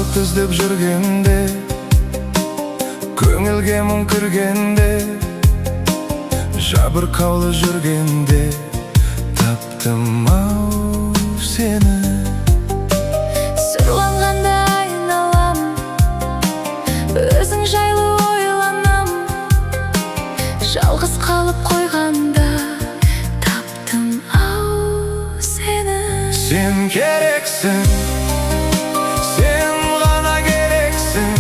бақыт іздеп жүргенде, көңілге мұң кіргенде, жабырқаулы жүргенде таптым-ау сені. Сұрланғанда айналам, өзің жайлы ойланам, жалғыз қалып қойғанда таптым-ау сені. Сен керексің, сен ғана керексің,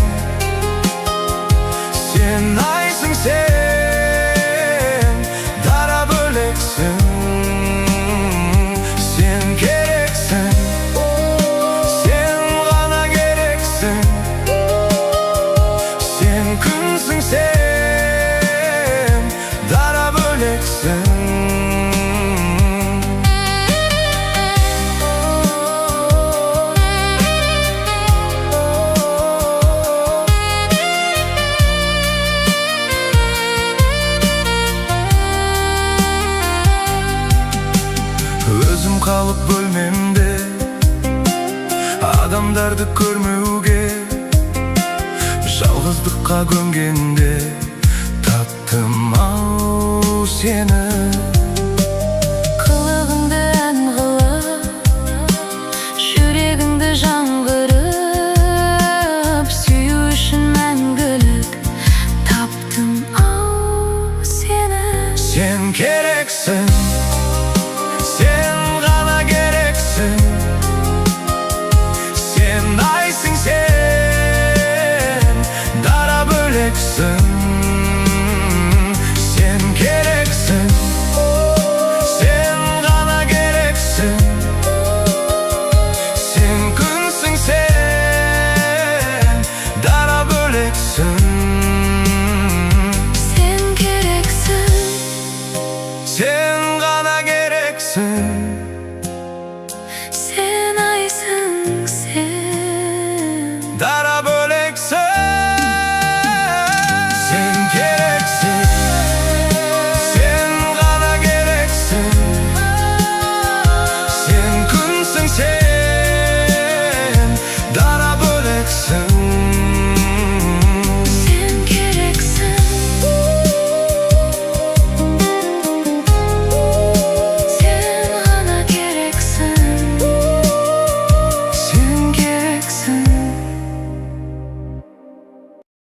сен айсың, сен дара бөлексің. Сен керексің, сен ғана керексің, сен күнсің, сен дара бөлексің. Өзім қалып бөлмемде, адамдарды көрмеуге, жалғыздыққа көмгенде таптым-ау сені. Қылығыңды ән қылып, жүрегіңді жан